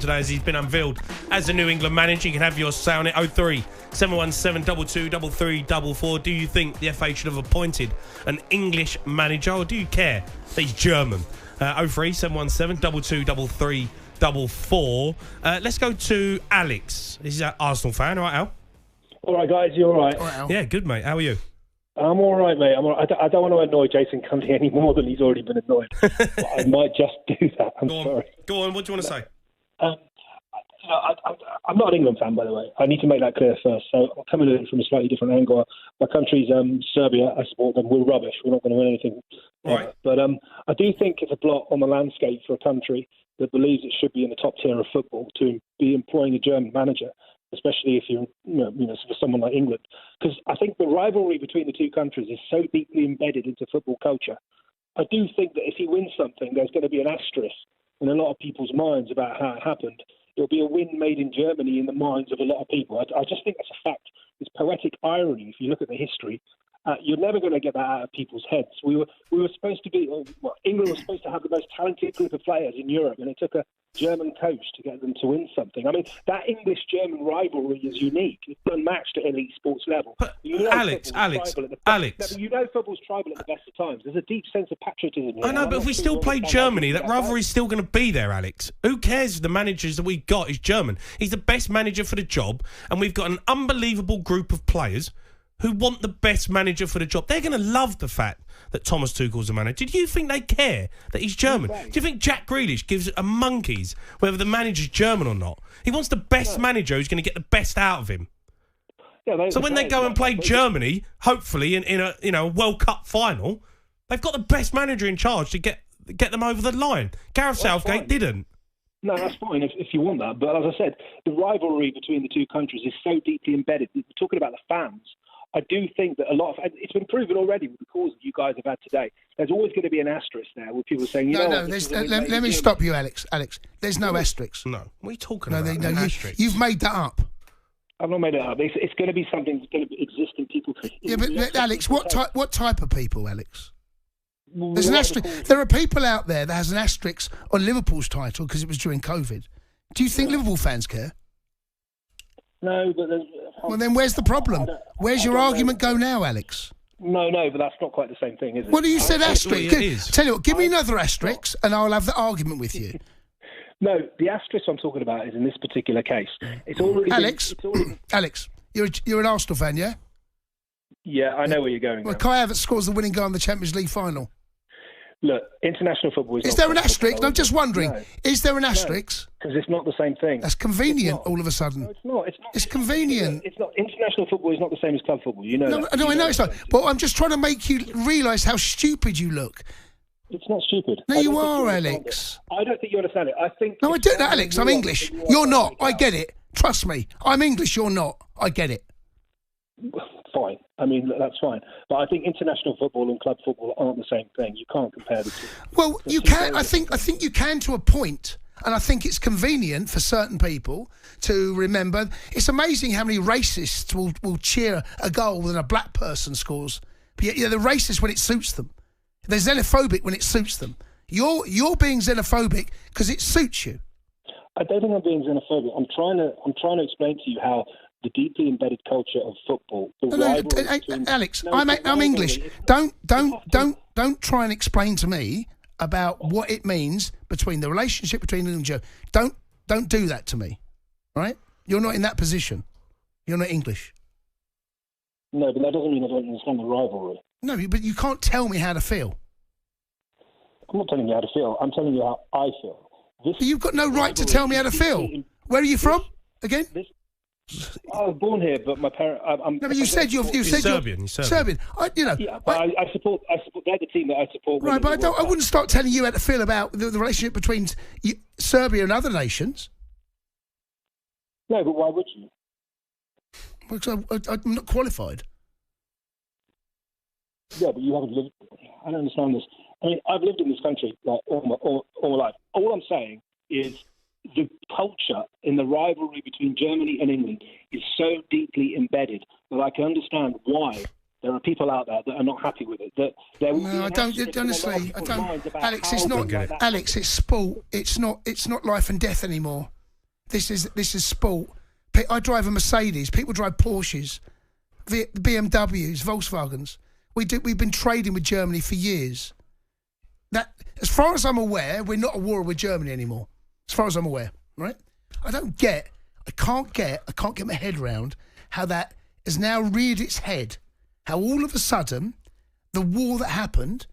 today as he's been unveiled as the New England manager. You can have your say on it. 03 717 223344. Do you think the FA should have appointed an English manager, or do you care that he's German? 03 717 223344. Let's go to Alex. This is an Arsenal fan. All right, Al? All right, guys. You all right? All right, Al. Yeah, good, mate. How are you? I'm all right, mate. I don't want to annoy Jason Cundy any more than he's already been annoyed. But I might just do that. I'm sorry. Go on. What do you want to say? I'm not an England fan, by the way. I need to make that clear first. So I'm coming at it from a slightly different angle. My country's Serbia. I support them. We're rubbish. We're not going to win anything. Right. But I do think it's a blot on the landscape for a country that believes it should be in the top tier of football to be employing a German manager, especially if you're, for someone like England. Because I think the rivalry between the two countries is so deeply embedded into football culture. I do think that if he wins something, there's going to be an asterisk in a lot of people's minds about how it happened. It'll be a win made in Germany in the minds of a lot of people. I just think that's a fact. It's poetic irony if you look at the history. You're never going to get that out of people's heads. We were supposed to be, England was supposed to have the most talented group of players in Europe, and it took a German coach to get them to win something. I mean, that English-German rivalry is unique. It's unmatched at elite sports level. But Alex. You know football's tribal at the best of times. There's a deep sense of patriotism here. I know, but if we still play Germany, that rivalry's still going to be there, Alex. Who cares if the managers that we got is German? He's the best manager for the job, and we've got an unbelievable group of players who want the best manager for the job. They're going to love the fact that Thomas Tuchel's a manager. Do you think they care that he's German? Do you think Jack Grealish gives a monkeys whether the manager's German or not? He wants the best manager who's going to get the best out of him. Yeah, so when they go and play Germany, hopefully in a World Cup final, they've got the best manager in charge to get them over the line. Gareth Southgate didn't. No, that's fine if you want that. But as I said, the rivalry between the two countries is so deeply embedded. We're talking about the fans. I do think that it's been proven already with the calls that you guys have had today. There's always going to be an asterisk there with people saying, let me stop you, Alex. There's no asterisk. No. What are you talking about? No, asterisk. You've made that up. I've not made it up. It's going to be something that's going to exist in people. Yeah, but Alex, what type of people, Alex? There's an asterisk. There are people out there that has an asterisk on Liverpool's title because it was during COVID. Do you think Liverpool fans care? No, but well, then where's the problem? Where's your argument go now, Alex? No, but that's not quite the same thing, is it? Well, you said asterisk. Tell you what, give me another asterisk and I'll have the argument with you. No, the asterisk I'm talking about is in this particular case. It's already Alex, you're an Arsenal fan, yeah? Yeah, I know where you're going. Well, Kai Havertz scores the winning goal in the Champions League final. Look, international football is there an asterisk? I'm just wondering. No. Is there an asterisk? Because it's not the same thing. That's convenient all of a sudden. No, it's not. It's convenient. It's not. International football is not the same as club football. You know that. No, I know it's not. But I'm just trying to make you realise how stupid you look. It's not stupid. No, you are, Alex. I don't think you understand it. I think. No, I don't, Alex. I'm English. You're not. I get it. Trust me. I'm English. You're not. I get it. Fine. I mean, that's fine. But I think international football and club football aren't the same thing. You can't compare the two. Well, you can. I think you can to a point, and I think it's convenient for certain people to remember. It's amazing how many racists will cheer a goal when a black person scores. But they're racist when it suits them. They're xenophobic when it suits them. You're being xenophobic because it suits you. I don't think I'm being xenophobic. I'm trying to explain to you how the deeply embedded culture of football. Alex, I'm English. Don't try and explain to me about what it means between the relationship between England and Germany. Don't do that to me. All right? You're not in that position. You're not English. No, but that doesn't mean I don't understand the rivalry. No, but you can't tell me how to feel. I'm not telling you how to feel. I'm telling you how I feel. But you've got no right to tell me how to feel. Where are you from? Again? I was born here, but my parents. No, but you said you're Serbian. You're Serbian. I support. They're the team that I support. Right, but I wouldn't start telling you how to feel about the relationship between Serbia and other nations. No, but why would you? Because I'm not qualified. Yeah, but you haven't lived. I don't understand this. I mean, I've lived in this country like all my life. All I'm saying is the culture in the rivalry between Germany and England is so deeply embedded that I can understand why there are people out there that are not happy with it. No, I don't. Honestly, I don't. Alex, it's not. Alex, it's sport. It's not life and death anymore. This is sport. I drive a Mercedes. People drive Porsches, BMWs, Volkswagens. We've been trading with Germany for years. That, as far as I'm aware, we're not at war with Germany anymore. As far as I'm aware, right? I can't get my head around how that has now reared its head. How all of a sudden, the war that happened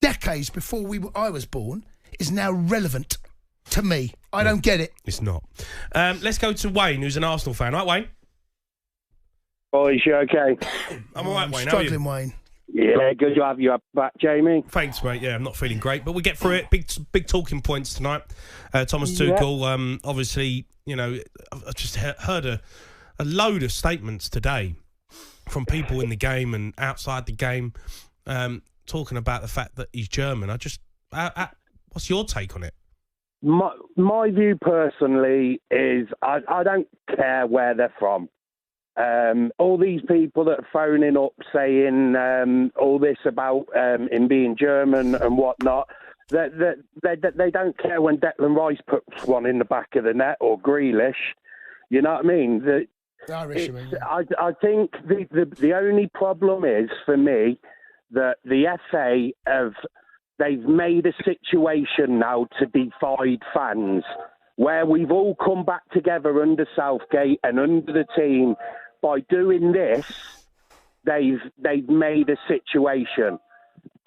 decades before I was born is now relevant to me. I don't get it. It's not. Let's go to Wayne, who's an Arsenal fan. Right, Wayne? Boys, you okay? I'm all right, Wayne. How Struggling, are you? Wayne. Yeah, good to have you back, Jamie. Thanks, mate. Yeah, I'm not feeling great, but we get through it. Big talking points tonight. Thomas Tuchel, obviously, you know, I just heard a load of statements today from people in the game and outside the game talking about the fact that he's German. What's your take on it? My view personally is I don't care where they're from. All these people that are phoning up saying all this about him being German and whatnot, they don't care when Declan Rice puts one in the back of the net or Grealish. You know what I mean? I think the only problem is for me that the FA they've made a situation now to divide fans, where we've all come back together under Southgate and under the team. By doing this, they've made a situation,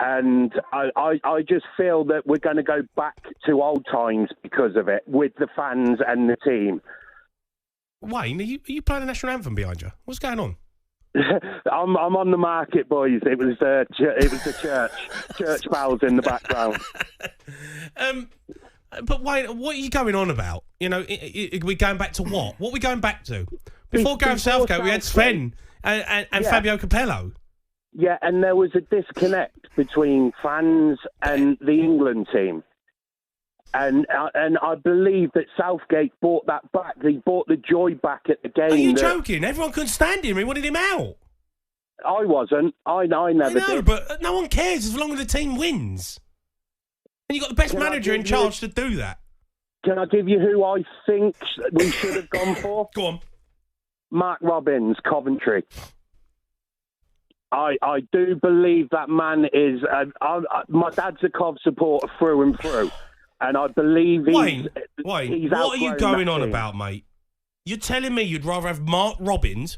and I just feel that we're going to go back to old times because of it with the fans and the team. Wayne, are you playing a national anthem behind you? What's going on? I'm on the market, boys. It was the church bells in the background. But Wayne, what are you going on about? You know, we're going back to what? What are we going back to? Before Gareth Southgate, we had Sven and Fabio Capello. Yeah, and there was a disconnect between fans and the England team. And I believe that Southgate brought that back. He brought the joy back at the game. Are you joking? Everyone couldn't stand him. He wanted him out. I wasn't. I never did. But no one cares as long as the team wins. And you've got the best manager in charge to do that. Can I give you who I think we should have gone for? Go on. Mark Robins, Coventry. I do believe that man is... my dad's a Cov supporter through and through. And I believe Wayne, what are you going on about, mate? You're telling me you'd rather have Mark Robins,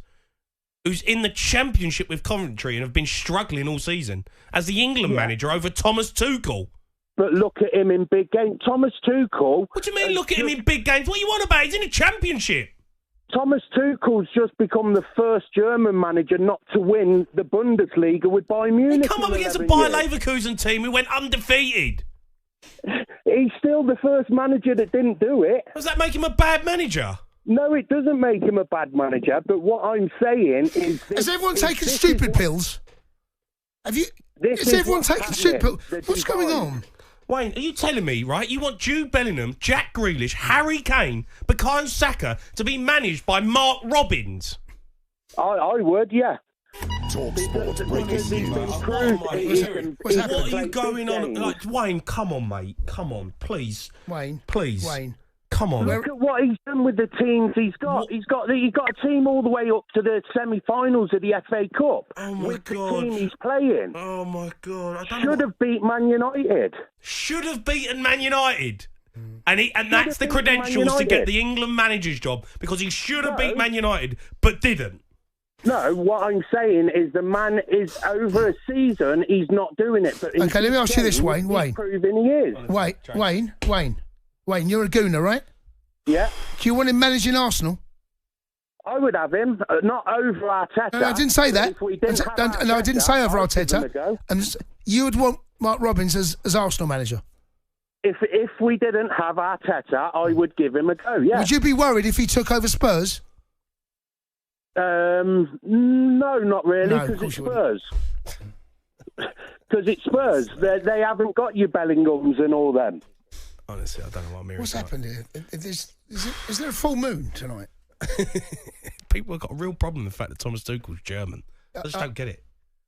who's in the Championship with Coventry and have been struggling all season, as the England manager over Thomas Tuchel? But look at him in big games. Thomas Tuchel... What do you mean, look at him in big games? What are you on about? He's in the Championship. Thomas Tuchel's just become the first German manager not to win the Bundesliga with Bayern Munich. He come up against a Bayer Leverkusen team who went undefeated. He's still the first manager that didn't do it. Does that make him a bad manager? No, it doesn't make him a bad manager. But what I'm saying is... Has everyone taken stupid pills? Is everyone taking stupid pills? What's going on? Wayne, are you telling me, right, you want Jude Bellingham, Jack Grealish, Harry Kane, Bukayo Saka to be managed by Mark Robins? I would, yeah. talkSPORT breaking news. What are you going on? Like, Wayne, come on, mate. Come on, please. Wayne. Come on. Look at what he's done with the teams he's got. He's got a team all the way up to the semi-finals of the FA Cup. Oh my with God! The team he's playing. Oh my God! Should have beat Man United. Should have beaten Man United. And that's the credentials to get the England manager's job, because he should have beat Man United, but didn't. No, what I'm saying is the man is over a season. He's not doing it. But okay, let me ask you this, Wayne. He's proving he is. Wayne, you're a gooner, right? Yeah. Do you want him managing Arsenal? I would have him, not over Arteta. No, I didn't say that. I didn't say over Arteta. You would want Mark Robins as Arsenal manager? If we didn't have Arteta, I would give him a go, yeah. Would you be worried if he took over Spurs? No, not really, because it's Spurs. Because it's Spurs. They haven't got your Bellinghams and all them. Honestly, I don't know what I'm hearing. What's happened here? Is there a full moon tonight? People have got a real problem with the fact that Thomas Tuchel's German. I just don't get it.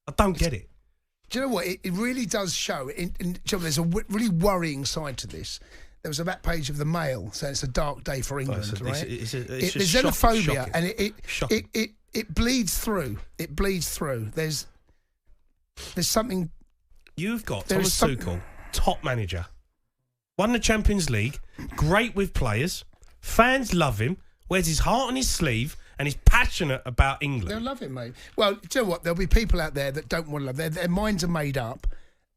I don't get it. Do you know what? It really does show. There's a really worrying side to this. there was a back page of the Mail saying it's a dark day for England, right? It's There's just xenophobia, shocking. and it bleeds through. It bleeds through. There's something. You've got Thomas Tuchel, top manager, won the Champions League, great with players, fans love him, wears his heart on his sleeve, and he's passionate about England. They'll love him, mate. Well, do you know what? There'll be people out there that don't want to love him. Their minds are made up.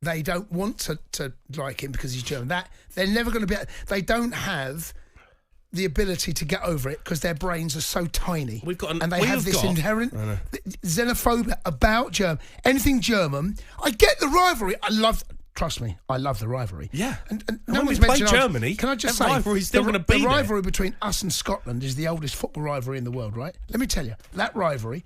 They don't want to like him because he's German. That they're never going to be. They don't have the ability to get over it because their brains are so tiny. And they have this inherent xenophobia about German. Anything German. I get the rivalry. Trust me, I love the rivalry. Yeah. And when we play Germany, can I just that say, rivalry's still going to be the there. rivalry between us and Scotland is the oldest football rivalry in the world, right? Let me tell you, that rivalry,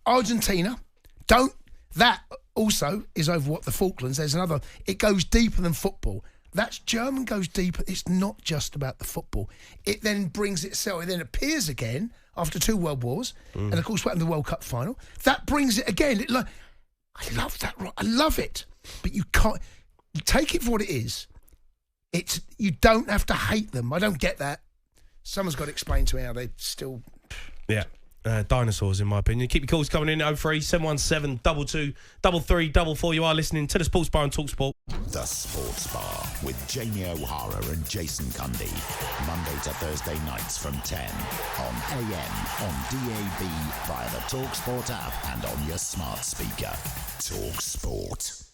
Argentina, that also is over what the Falklands. There's another, it goes deeper than football. That's German goes deeper. It's not just about the football. It then brings itself, it then appears again after 2 world wars, and of course, what happened in the World Cup final. That brings it again. I love that. I love it. But you can't. You take it for what it is. You don't have to hate them. I don't get that. Someone's got to explain to me how they still. Yeah, dinosaurs in my opinion. Keep your calls coming in 03 717 22 3344. You are listening to the Sports Bar on talkSPORT. The Sports Bar with Jamie O'Hara and Jason Cundy. Monday to Thursday nights from 10 on AM, on DAB, via the talkSPORT app and on your smart speaker. talkSPORT.